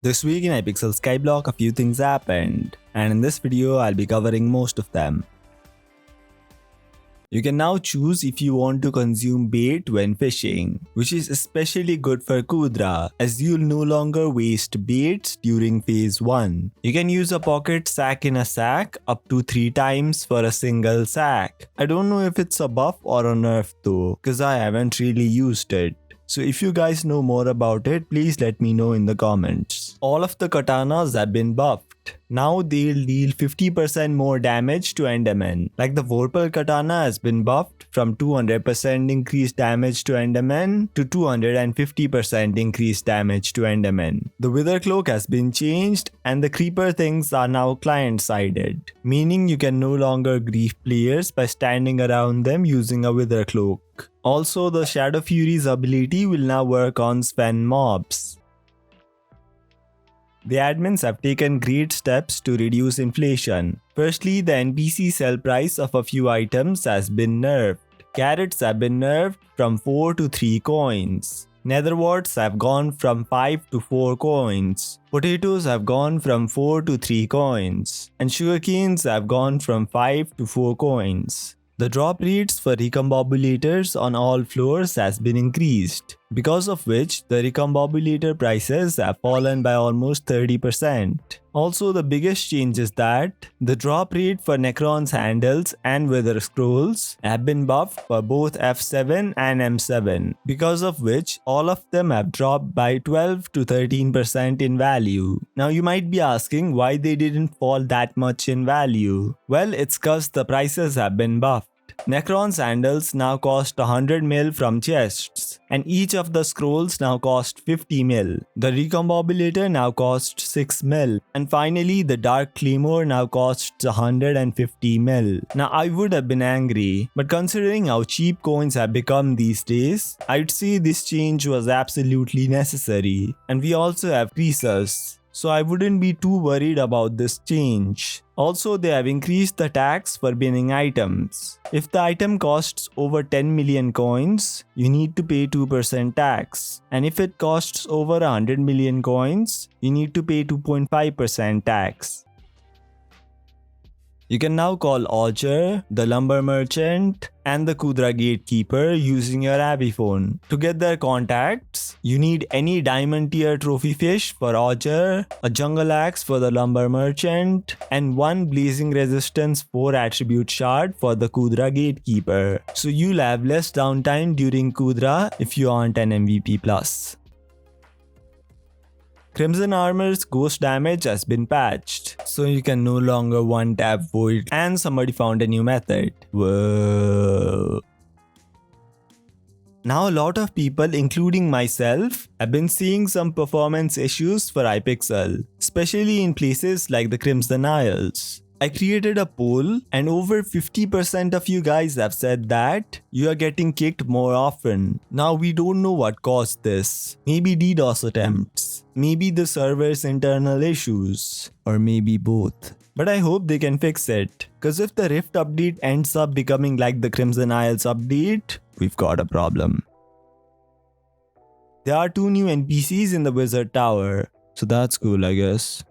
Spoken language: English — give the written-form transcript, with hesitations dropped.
This week in Hypixel Skyblock, a few things happened, and in this video I'll be covering most of them. You can now choose if you want to consume bait when fishing, which is especially good for Kudra, as you'll no longer waste baits during phase 1. You can use a pocket sack in a sack up to 3 times for a single sack. I don't know if it's a buff or a nerf though, cause I haven't really used it. So if you guys know more about it, please let me know in the comments. All of the katanas have been buffed. Now they'll deal 50% more damage to Endermen. Like the Vorpal katana has been buffed from 200% increased damage to Endermen to 250% increased damage to Endermen. The Wither cloak has been changed and the creeper things are now client-sided, meaning you can no longer grief players by standing around them using a Wither cloak. Also, the Shadow Fury's ability will now work on Sven mobs. The admins have taken great steps to reduce inflation. Firstly, the NPC sell price of a few items has been nerfed. Carrots have been nerfed from 4 to 3 coins. Netherwarts have gone from 5 to 4 coins. Potatoes have gone from 4 to 3 coins. And sugarcanes have gone from 5 to 4 coins. The drop rates for recombobulators on all floors has been increased, because of which the recombobulator prices have fallen by almost 30%. Also, the biggest change is that the drop rate for Necron's handles and Wither scrolls have been buffed for both F7 and M7, because of which all of them have dropped by 12 to 13% in value. Now you might be asking why they didn't fall that much in value. Well, it's cause the prices have been buffed. Necron's handles now cost 100 mil from chests, and each of the scrolls now cost 50 mil. The recombobulator now costs 6 mil, and finally the Dark Claymore now costs 150 mil. Now I would have been angry, but considering how cheap coins have become these days, I'd say this change was absolutely necessary. And we also have creasers, so I wouldn't be too worried about this change. Also, they have increased the tax for binning items. If the item costs over 10 million coins, you need to pay 2% tax. And if it costs over 100 million coins, you need to pay 2.5% tax. You can now call Auger, the Lumber Merchant, and the Kudra Gatekeeper using your Abby phone. To get their contacts, you need any diamond tier trophy fish for Auger, a jungle axe for the Lumber Merchant, and 1 blazing resistance 4 attribute shard for the Kudra Gatekeeper. So you'll have less downtime during Kudra if you aren't an MVP+. Crimson Armor's ghost damage has been patched, so you can no longer one-tap void, and somebody found a new method. Whoa. Now a lot of people, including myself, have been seeing some performance issues for Hypixel, especially in places like the Crimson Isles. I created a poll and over 50% of you guys have said that you are getting kicked more often. Now we don't know what caused this. Maybe DDoS attempts, maybe the server's internal issues, or maybe both. But I hope they can fix it, cause if the Rift update ends up becoming like the Crimson Isles update, we've got a problem. There are 2 new NPCs in the Wizard Tower, so that's cool, I guess.